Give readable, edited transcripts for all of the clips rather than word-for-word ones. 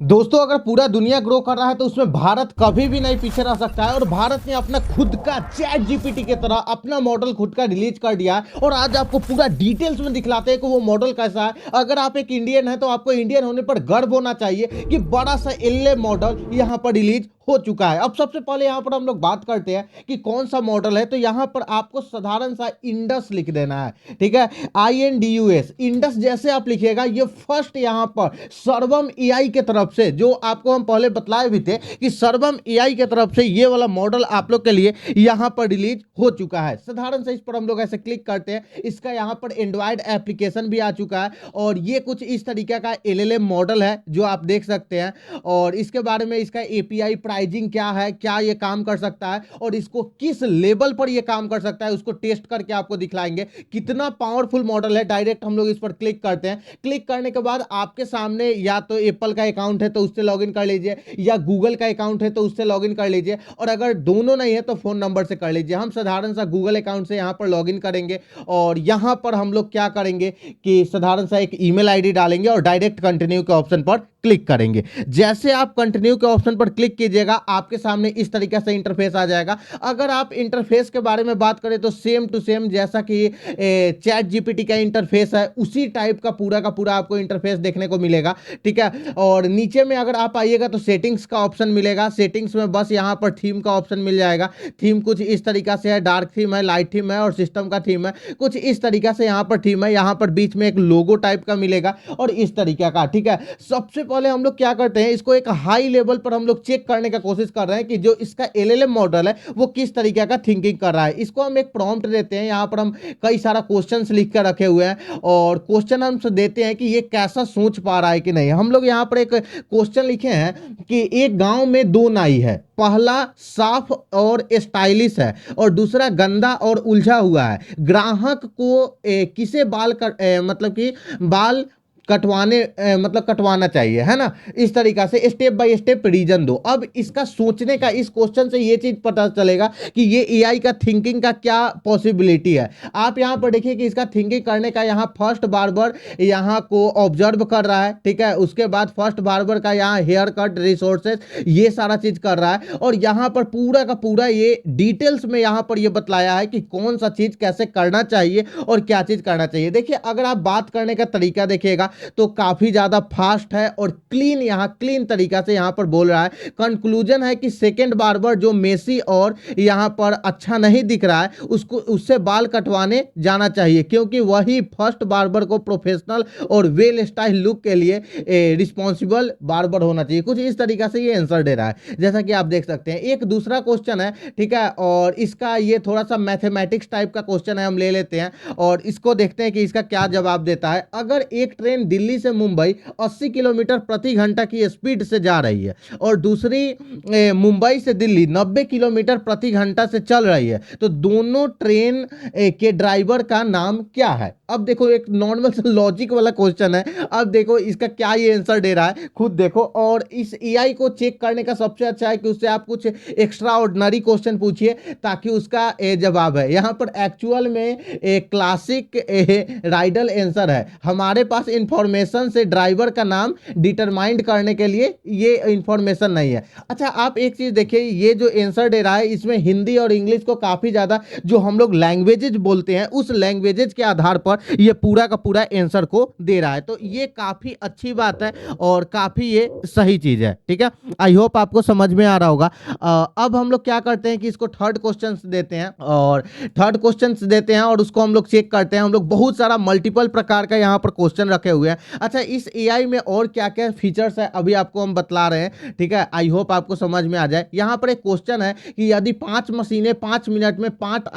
दोस्तों अगर पूरा दुनिया ग्रो कर रहा है तो उसमें भारत कभी भी नहीं पीछे रह सकता है। और भारत ने अपना खुद का चैट जीपीटी की तरह अपना मॉडल खुद का रिलीज कर दिया है और आज आपको पूरा डिटेल्स में दिखलाते हैं कि वो मॉडल कैसा है। अगर आप एक इंडियन है तो आपको इंडियन होने पर गर्व होना चाहिए कि बड़ा सा एलए मॉडल यहां पर रिलीज हो चुका है। अब सबसे पहले यहां पर हम लोग बात करते हैं कि कौन सा मॉडल है। तो यहां पर आपको साधारण सा इंडस लिख देना है, ठीक है। INDUS इंडस जैसे आप लिखिएगा ये फर्स्ट यहां पर सर्वम एआई के तरफ से, जो आपको हम पहले बतलाए भी थे कि सर्वम एआई के तरफ से ये वाला मॉडल आप लोग के लिए यहां पर रिलीज हो चुका है। साधारण से इस पर हम लोग ऐसे क्लिक करते हैं, इसका यहां पर एंड्रॉयड एप्लीकेशन भी आ चुका है और ये कुछ इस तरीके का एलएलएम मॉडल है जो आप देख सकते हैं। और इसके बारे में इसका एपीआई प्राइजिंग क्या है, क्या ये काम कर सकता है और इसको किस लेवल पर ये काम कर सकता है, उसको टेस्ट करके आपको दिखलाएंगे कितना पावरफुल मॉडल है। डायरेक्ट हम लोग इस पर क्लिक करते हैं। क्लिक करने के बाद आपके सामने या तो एप्पल का अकाउंट है तो उससे लॉगिन कर लीजिए, या गूगल का अकाउंट है तो उससे लॉगिन कर लीजिए, और अगर दोनों नहीं है तो फोन नंबर से कर लीजिए। हम साधारण सा गूगल अकाउंट से यहां पर लॉगिन करेंगे और यहां पर हम लोग क्या करेंगे कि साधारण सा एक ईमेल आईडी डालेंगे और डायरेक्ट कंटिन्यू के ऑप्शन पर क्लिक करेंगे। जैसे आप कंटिन्यू के ऑप्शन पर क्लिक कीजिएगा आपके सामने इस तरीके से इंटरफेस आ जाएगा। अगर आप इंटरफेस के बारे में बात करें तो सेम टू सेम जैसा कि चैट जीपीटी का इंटरफेस है उसी टाइप का पूरा आपको इंटरफेस देखने को मिलेगा, ठीक है। और नीचे में अगर आप आइएगा तो सेटिंग्स का ऑप्शन मिलेगा। सेटिंग्स में बस यहां पर थीम का ऑप्शन मिल जाएगा। थीम कुछ इस तरीका से है, डार्क थीम है, लाइट थीम है और सिस्टम का थीम है। कुछ इस तरीका से यहां पर थीम है। यहां पर बीच में एक लोगो टाइप का मिलेगा और इस तरीका का, ठीक है। सबसे पहले हम लोग क्या करते हैं, इसको एक हाई लेवल पर हम लोग चेक करने का कोशिश कर रहे हैं कि जो इसका एलएलएम मॉडल है वो किस तरीके का थिंकिंग कर रहा है। इसको हम एक प्रॉम्प्ट देते हैं। यहां पर हम कई सारा क्वेश्चंस लिख कर रखे हुए हैं और क्वेश्चन हम देते हैं कि ये कैसा सोच पा रहा है कि नहीं। हम लोग यहां पर एक क्वेश्चन लिखे हैं कि एक गांव में दो नाई है, पहला साफ और स्टाइलिश है और दूसरा गंदा और उलझा हुआ है। ग्राहक को किसे मतलब कि बाल कटवाने मतलब कटवाना चाहिए, है ना। इस तरीका से स्टेप बाय स्टेप रीजन दो। अब इसका सोचने का, इस क्वेश्चन से ये चीज पता चलेगा कि ये एआई का थिंकिंग का क्या पॉसिबिलिटी है। आप यहां पर देखिए कि इसका थिंकिंग करने का यहां फर्स्ट बार्बर यहां को ऑब्जर्व कर रहा है, ठीक है। उसके बाद फर्स्ट बार्बर का यहां हेयर कट रिसोर्सेस ये सारा चीज कर रहा है और यहां पर पूरा का पूरा ये डिटेल्स में यहां पर ये बतलाया है कि कौन सा चीज कैसे करना चाहिए और क्या चीज करना चाहिए। देखिए अगर आप बात करने का तरीका देखिएगा तो काफी ज्यादा फास्ट है और क्लीन, यहां क्लीन तरीका से यहां पर बोल रहा है। कंक्लूजन है कि सेकंड बार्बर जो मेसी और यहां पर अच्छा नहीं दिख रहा है उसको, उससे बाल कटवाने जाना चाहिए क्योंकि वही फर्स्ट बार्बर को प्रोफेशनल और वेल स्टाइल लुक के लिए रिस्पॉन्सिबल बार्बर होना चाहिए। कुछ इस तरीका से ये आंसर दे रहा है जैसा कि आप देख सकते हैं। एक दूसरा क्वेश्चन है, ठीक है, और इसका ये थोड़ा सा मैथमेटिक्स टाइप का क्वेश्चन है, हम ले लेते हैं और इसको देखते हैं कि इसका क्या जवाब देता है। अगर एक ट्रेन दिल्ली से मुंबई 80 किलोमीटर प्रति घंटा की स्पीड से जा रही है और दूसरी मुंबई से दिल्ली 90 किलोमीटर प्रति घंटा से चल रही है तो दोनों ट्रेन के ड्राइवर का नाम क्या है। अब देखो एक नॉर्मल से लॉजिक वाला क्वेश्चन है। अब देखो इसका क्या ये आंसर दे रहा है, खुद देखो। और इस एआई को चेक करने का सबसे अच्छा है कि उससे आप कुछ एक्स्ट्रा ऑर्डिनरी क्वेश्चन पूछिए ताकि उसका जवाब है। यहां पर एक्चुअल में एक क्लासिक राइडल आंसर है। हमारे पास इंफॉर्मेशन से ड्राइवर का नाम डिटरमाइंड करने के लिए ये इंफॉर्मेशन नहीं है। अच्छा आप एक चीज देखिए, ये जो आंसर दे रहा है इसमें हिंदी और इंग्लिश को काफी ज्यादा जो हम लोग लैंग्वेजेज बोलते हैं उस लैंग्वेजेज के आधार पर ये पूरा का पूरा आंसर को दे रहा है। तो ये काफी अच्छी बात है और काफी ये सही चीज है, ठीक है। आई होप आपको समझ में आ रहा होगा। अब हम लोग क्या करते हैं कि इसको थर्ड क्वेश्चन देते हैं और थर्ड क्वेश्चन देते हैं और उसको हम लोग चेक करते हैं। हम लोग बहुत सारा मल्टीपल प्रकार का यहाँ पर क्वेश्चन रखे हुए हैं। अच्छा इस एआई में और क्या क्या फीचर्स है अभी आपको हम बतला रहे हैं, ठीक है। आई होप आपको समझ में आ जाए। यहाँ पर एक क्वेश्चन है कि यदि 5 मशीनें 5 मिनट में 5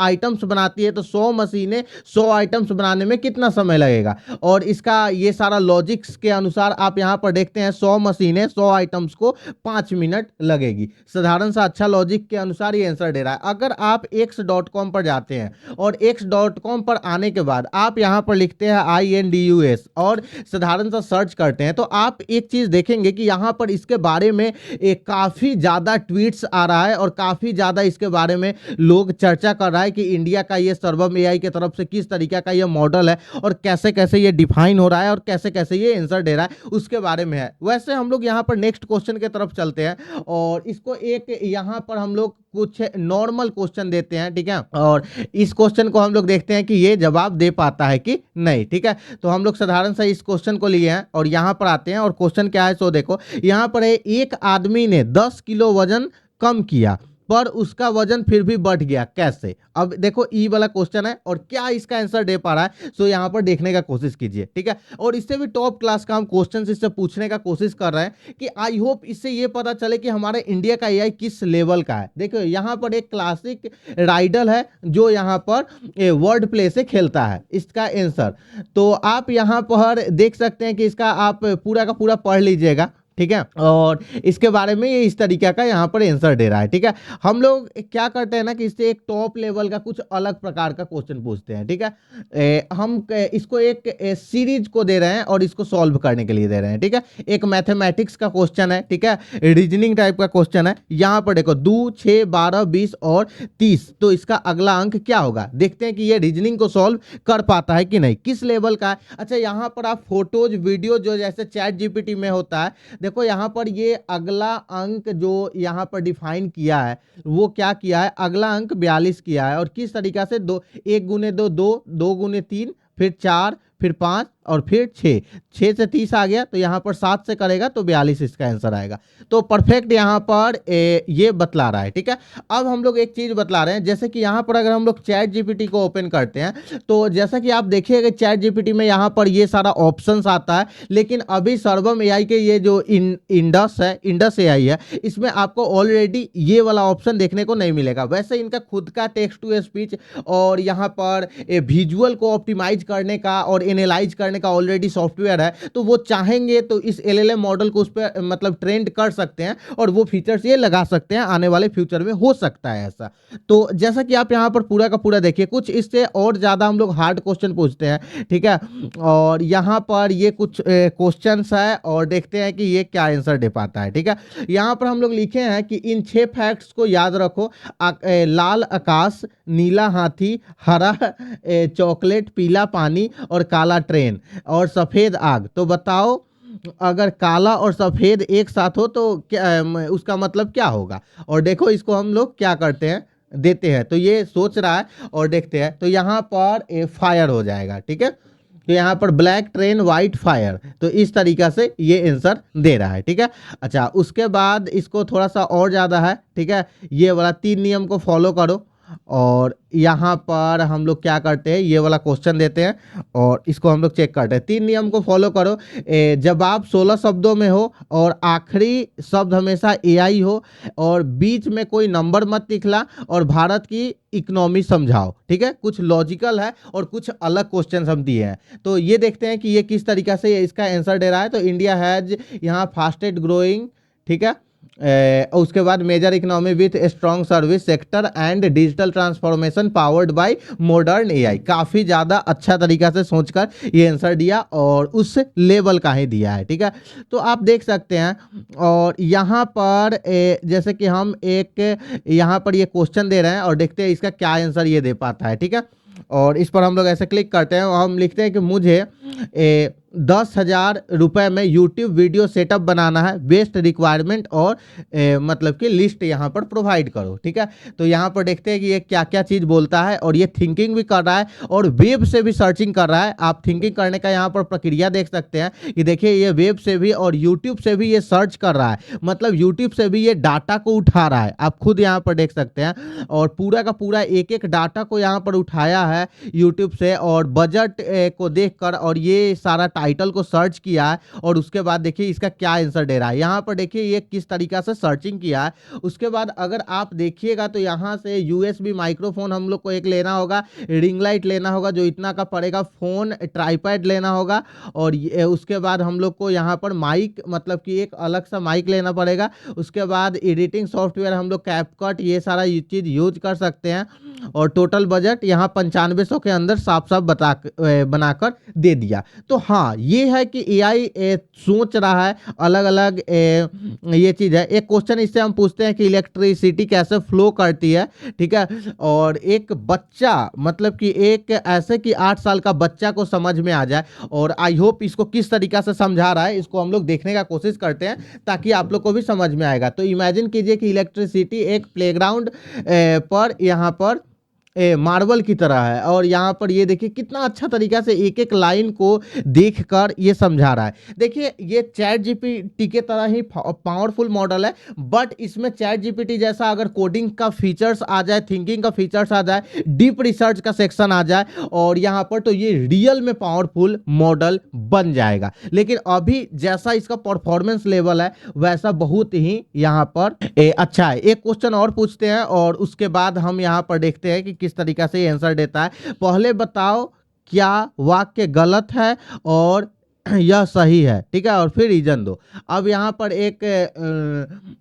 आइटम्स बनाती है तो 100 मशीनें 100 आइटम्स बनाने में कितना समय लगेगा। और इसका ये सारा लॉजिक्स के अनुसार आप यहाँ पर देखते हैं 100 मशीनें 100 आइटम्स को 5 मिनट लगेगी। साधारण सा अच्छा लॉजिक के अनुसार ये आंसर दे रहा है। अगर आप x.com पर जाते हैं और x.com पर आने के बाद आप यहाँ पर लिखते हैं INDUS यस और साधारण सा सर्च करते हैं तो आप एक चीज देखेंगे कि यहाँ पर इसके बारे में काफी ज्यादा ट्वीट्स आ रहा है और काफी ज्यादा इसके बारे में लोग चर्चा कर रहा है कि इंडिया का ये सर्वम एआई की तरफ से किस तरीके का ये मॉडल है और कैसे कैसे ये डिफाइन हो रहा है और कैसे कैसे ये आंसर दे रहा है उसके बारे में है। वैसे हम लोग यहाँ पर नेक्स्ट क्वेश्चन की तरफ चलते हैं और इसको एक यहाँ पर हम लोग कुछ नॉर्मल क्वेश्चन देते हैं, ठीक है, और इस क्वेश्चन को हम लोग देखते हैं कि ये जवाब दे पाता है कि नहीं, ठीक है। तो हम लोग साधारण सा इस क्वेश्चन को लिए हैं और यहाँ पर आते हैं और क्वेश्चन क्या है सो देखो यहाँ पर है, एक आदमी ने 10 किलो वजन कम किया पर उसका वजन फिर भी बढ़ गया, कैसे? अब देखो ई वाला क्वेश्चन है और क्या इसका आंसर दे पा रहा है, सो यहाँ पर देखने का कोशिश कीजिए, ठीक है। और इससे भी टॉप क्लास का हम क्वेश्चन इससे पूछने का कोशिश कर रहे हैं कि आई होप इससे ये पता चले कि हमारे इंडिया का एआई किस लेवल का है। देखो यहाँ पर एक क्लासिक राइडल है जो यहाँ पर वर्ड प्ले से खेलता है, इसका आंसर तो आप यहाँ पर देख सकते हैं कि इसका आप पूरा का पूरा पढ़ लीजिएगा, ठीक है, और इसके बारे में ये इस तरीके का यहाँ पर आंसर दे रहा है, ठीक है। हम लोग क्या करते हैं ना कि इससे एक टॉप लेवल का कुछ अलग प्रकार का क्वेश्चन पूछते हैं, ठीक है। हम इसको एक सीरीज को दे रहे हैं और इसको सॉल्व करने के लिए दे रहे हैं, ठीक है। एक मैथमेटिक्स का क्वेश्चन है, ठीक है, रीजनिंग टाइप का क्वेश्चन है। यहाँ पर देखो 2, 6, 12, 20 और 30, तो इसका अगला अंक क्या होगा? देखते हैं कि ये रीजनिंग को सॉल्व कर पाता है कि नहीं, किस लेवल का है। अच्छा, यहाँ पर आप फोटोज वीडियो जो जैसे चैट जीपीटी में होता है, देखो यहाँ पर ये अगला अंक जो यहाँ पर डिफाइन किया है वो क्या किया है, अगला अंक 42 किया है और किस तरीका से 2, 1 गुने 2 2, 2 गुने 3, फिर 4, फिर 5 और फिर 6, 6 से 30 आ गया तो यहाँ पर 7 से करेगा तो 42 इसका आंसर आएगा। तो परफेक्ट यहाँ पर ये बतला रहा है, ठीक है। अब हम लोग एक चीज बतला रहे हैं, जैसे कि यहाँ पर अगर हम लोग चैट जीपीटी को ओपन करते हैं तो जैसा कि आप देखिएगा चैट जीपीटी में यहाँ पर ये सारा ऑप्शंस आता है, लेकिन अभी सर्वम एआई के ये जो इंडस एआई है इसमें आपको ऑलरेडी ये वाला ऑप्शन देखने को नहीं मिलेगा। वैसे इनका खुद का टेक्स्ट टू स्पीच और यहाँ पर विजुअल को ऑप्टिमाइज करने का और एनालाइज करने का ऑलरेडी सॉफ्टवेयर है, तो वो चाहेंगे तो इस एलएलएम मॉडल को उस पर मतलब ट्रेंड कर सकते हैं और वो फीचर्स ये लगा सकते हैं, आने वाले फ्यूचर में हो सकता है ऐसा। तो जैसा कि आप यहाँ पर पूरा का पूरा देखिए, कुछ इससे और ज़्यादा हम लोग हार्ड क्वेश्चन पूछते हैं, ठीक है, और यहाँ पर ये कुछ क्वेश्चंस है और देखते हैं कि ये क्या आंसर दे पाता है, ठीक है। यहाँ पर हम लोग लिखे हैं कि इन 6 फैक्ट्स को याद रखो, लाल आकाश, नीला हाथी, हरा चॉकलेट, पीला पानी और काला ट्रेन और सफेद आग। तो बताओ अगर काला और सफेद एक साथ हो तो क्या उसका मतलब क्या होगा? और देखो इसको हम लोग क्या करते हैं, देते हैं, तो ये सोच रहा है और देखते हैं, तो यहाँ पर फायर हो जाएगा, ठीक है। तो यहाँ पर ब्लैक ट्रेन व्हाइट फायर, तो इस तरीका से ये आंसर दे रहा है, ठीक है। अच्छा, उसके बाद इसको थोड़ा सा और ज़्यादा है, ठीक है, ये वाला 3 नियम को फॉलो करो और यहाँ पर हम लोग क्या करते हैं, ये वाला क्वेश्चन देते हैं और इसको हम लोग चेक करते हैं। 3 नियम को फॉलो करो, जवाब 16 शब्दों में हो और आखिरी शब्द हमेशा एआई हो और बीच में कोई नंबर मत दिखला और भारत की इकोनॉमी समझाओ, ठीक है। कुछ लॉजिकल है और कुछ अलग क्वेश्चन हम दिए हैं, तो ये देखते हैं कि ये किस तरीका से इसका आंसर दे रहा है। तो इंडिया हैज यहाँ फास्टेस्ट ग्रोइंग, ठीक है, उसके बाद major economy with strong service sector and digital transformation powered by modern AI. काफ़ी ज़्यादा अच्छा तरीका से सोचकर ये आंसर दिया और उस लेवल का ही दिया है, ठीक है। तो आप देख सकते हैं और यहाँ पर जैसे कि हम एक यहाँ पर ये क्वेश्चन दे रहे हैं और देखते हैं इसका क्या आंसर ये दे पाता है, ठीक है। और इस पर हम लोग ऐसे क्लिक करते हैं और हम लिखते हैं कि मुझे 10,000 रुपये में यूट्यूब वीडियो सेटअप बनाना है, बेस्ट रिक्वायरमेंट और मतलब कि लिस्ट यहाँ पर प्रोवाइड करो, ठीक है। तो यहाँ पर देखते हैं कि ये क्या क्या चीज़ बोलता है और ये थिंकिंग भी कर रहा है और वेब से भी सर्चिंग कर रहा है। आप थिंकिंग करने का यहाँ पर प्रक्रिया देख सकते हैं कि देखिए ये वेब से भी और यूट्यूब से भी ये सर्च कर रहा है, मतलब यूट्यूब से भी ये डाटा को उठा रहा है, आप खुद यहाँ पर देख सकते हैं। और पूरा का पूरा एक एक डाटा को यहाँ पर उठाया है यूट्यूब से और बजट को देखकर और ये सारा टाइटल को सर्च किया है और उसके बाद देखिए इसका क्या आंसर दे रहा है। यहाँ पर देखिए ये किस तरीका से सर्चिंग किया है। उसके बाद अगर आप देखिएगा तो यहाँ से यूएसबी माइक्रोफोन हम लोग को एक लेना होगा, रिंग लाइट लेना होगा जो इतना का पड़ेगा, फ़ोन ट्राईपैड लेना होगा और उसके बाद हम लोग को यहाँ पर माइक मतलब कि एक अलग सा माइक लेना पड़ेगा। उसके बाद एडिटिंग सॉफ्टवेयर हम लोग कैपकट ये सारा चीज़ यूज कर सकते हैं और टोटल बजट यहाँ 9500 के अंदर साफ साफ बनाकर दे दिया। तो हाँ, हाँ ये है कि एआई सोच रहा है अलग अलग ये चीज़ है। एक क्वेश्चन इससे हम पूछते हैं कि इलेक्ट्रिसिटी कैसे फ्लो करती है, ठीक है। और एक बच्चा मतलब कि एक ऐसे कि 8 साल का बच्चा को समझ में आ जाए, और आई होप इसको किस तरीका से समझा रहा है इसको हम लोग देखने का कोशिश करते हैं ताकि आप लोग को भी समझ में आएगा। तो इमेजिन कीजिए कि इलेक्ट्रिसिटी एक प्लेग्राउंड पर यहाँ पर मार्बल की तरह है, और यहाँ पर ये देखिए कितना अच्छा तरीका से एक एक लाइन को देखकर ये समझा रहा है। देखिए ये चैट जीपीटी के तरह ही पावरफुल मॉडल है, बट इसमें चैट जीपीटी जैसा अगर कोडिंग का फीचर्स आ जाए, थिंकिंग का फीचर्स आ जाए, डीप रिसर्च का सेक्शन आ जाए और यहाँ पर, तो ये रियल में पावरफुल मॉडल बन जाएगा। लेकिन अभी जैसा इसका परफॉर्मेंस लेवल है वैसा बहुत ही यहाँ पर अच्छा है। एक क्वेश्चन और पूछते हैं और उसके बाद हम यहाँ पर देखते हैं कि किस तरीका से आंसर देता है। पहले बताओ क्या वाक्य गलत है और यह सही है, ठीक है, और फिर रीजन दो। अब यहाँ पर एक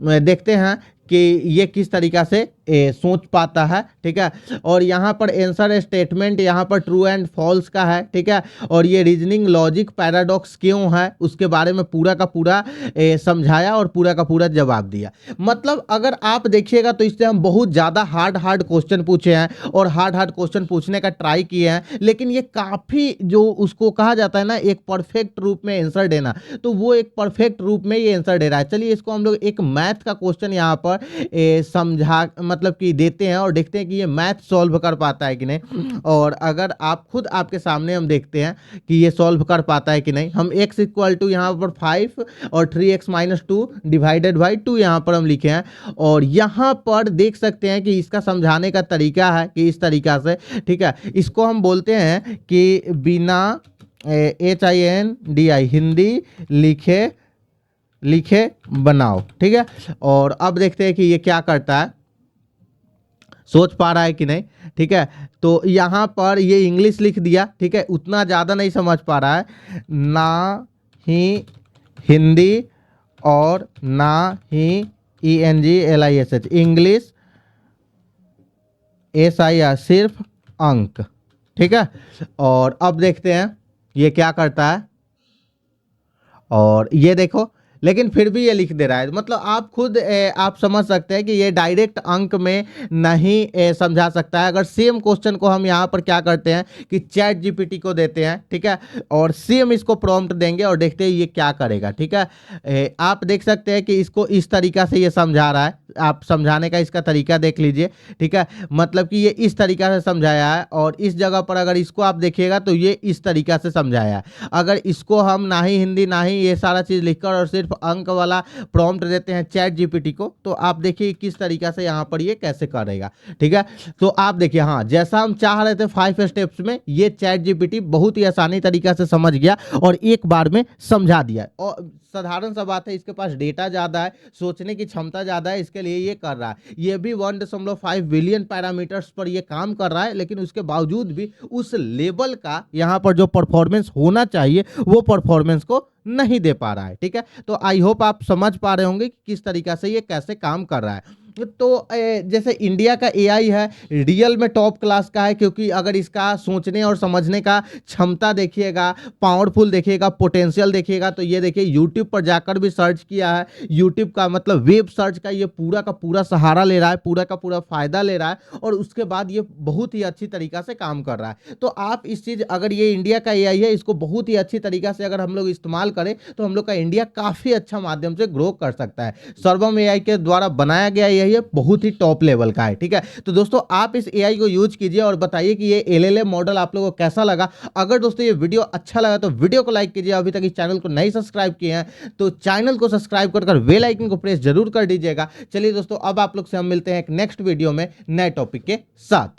देखते हैं कि ये किस तरीका से सोच पाता है, ठीक है। और यहाँ पर आंसर स्टेटमेंट यहाँ पर ट्रू एंड फॉल्स का है, ठीक है। और ये रीजनिंग लॉजिक पैराडॉक्स क्यों है उसके बारे में पूरा का पूरा समझाया और पूरा का पूरा जवाब दिया। मतलब अगर आप देखिएगा तो इससे हम बहुत ज़्यादा हार्ड क्वेश्चन पूछे हैं और हार्ड क्वेश्चन पूछने का ट्राई किए हैं, लेकिन ये काफ़ी जो उसको कहा जाता है ना एक परफेक्ट रूप में आंसर देना, तो वो एक परफेक्ट रूप में ये आंसर दे रहा है। चलिए इसको हम लोग एक मैथ का क्वेश्चन यहाँ पर समझा मतलब कि देते हैं और देखते हैं कि ये मैथ सॉल्व कर पाता है कि नहीं। और अगर आप खुद आपके सामने हम देखते हैं कि ये सॉल्व कर पाता है कि नहीं। हम x इक्वल टू यहाँ पर 5 और 3x माइनस 2 डिवाइडेड बाई 2 यहाँ पर हम लिखे हैं, और यहाँ पर देख सकते हैं कि इसका समझाने का तरीका है कि इस तरीका से, ठीक है। इसको हम बोलते हैं कि बिना HINDI हिंदी लिखे बनाओ, ठीक है। और अब देखते हैं कि ये क्या करता है, सोच पा रहा है कि नहीं, ठीक है। तो यहाँ पर ये इंग्लिश लिख दिया, ठीक है, उतना ज़्यादा नहीं समझ पा रहा है, ना ही हिंदी और ना ही ENGLISH इंग्लिश SIR सिर्फ अंक, ठीक है। और अब देखते हैं ये क्या करता है, और ये देखो लेकिन फिर भी ये लिख दे रहा है। मतलब आप खुद आप समझ सकते हैं कि ये डायरेक्ट अंक में नहीं समझा सकता है। अगर सेम क्वेश्चन को हम यहाँ पर क्या करते हैं कि चैट जीपीटी को देते हैं, ठीक है, और सेम इसको प्रॉम्प्ट देंगे और देखते हैं ये क्या करेगा, ठीक है। आप देख सकते हैं कि इसको इस तरीका से ये समझा रहा है। आप समझाने का इसका तरीका देख लीजिए, ठीक है। मतलब कि ये इस तरीका से समझाया है, और इस जगह पर अगर इसको आप देखिएगा तो ये इस तरीका से समझाया है। अगर इसको हम ना ही हिंदी ना ही ये सारा चीज़ लिखकर और सिर्फ अंक वाला प्रॉम्प्ट देते हैं चैट जीपीटी को, तो आप देखिए किस तरीका से यहाँ पर ये कैसे करेगा, ठीक है। तो आप देखिए हाँ जैसा हम चाह रहे थे 5 स्टेप्स में, ये चैट जीपीटी बहुत ही आसानी तरीका से समझ गया और एक बार में समझा दिया। और साधारण सा बात है, इसके पास डेटा ज़्यादा है, सोचने की क्षमता ज़्यादा है, इसके लिए ये कर रहा है। ये भी 1.5 बिलियन पैरामीटर्स पर ये काम कर रहा है, लेकिन उसके बावजूद भी उस लेवल का यहाँ पर जो परफॉर्मेंस होना चाहिए वो परफॉर्मेंस को नहीं दे पा रहा है, ठीक है। तो आई होप आप समझ पा रहे होंगे कि किस तरीका से ये कैसे काम कर रहा है। तो जैसे इंडिया का एआई है रियल में टॉप क्लास का है, क्योंकि अगर इसका सोचने और समझने का क्षमता देखिएगा, पावरफुल देखिएगा, पोटेंशियल देखिएगा, तो ये देखिए यूट्यूब पर जाकर भी सर्च किया है। यूट्यूब का मतलब वेब सर्च का ये पूरा का पूरा सहारा ले रहा है, पूरा का पूरा फायदा ले रहा है, और उसके बाद ये बहुत ही अच्छी तरीका से काम कर रहा है। तो आप इस चीज़ अगर ये इंडिया का एआई है, इसको बहुत ही अच्छी तरीका से अगर हम लोग इस्तेमाल करें तो हम लोग का इंडिया काफ़ी अच्छा माध्यम से ग्रो कर सकता है। सर्वम एआई के द्वारा बनाया गया ये बहुत ही टॉप लेवल का है, ठीक है। तो दोस्तों आप इस एआई को यूज कीजिए और बताइए कि ये एलएलएम मॉडल आप लोगों को कैसा लगा। अगर दोस्तों ये वीडियो अच्छा लगा तो वीडियो को लाइक कीजिए। अभी तक इस चैनल को नहीं सब्सक्राइब किए हैं तो चैनल को सब्सक्राइब कर बेल आइकन को प्रेस जरूर कर दीजिएगा। चलिए दोस्तों अब आप लोग से हम मिलते हैं एक नेक्स्ट वीडियो में नए टॉपिक के साथ।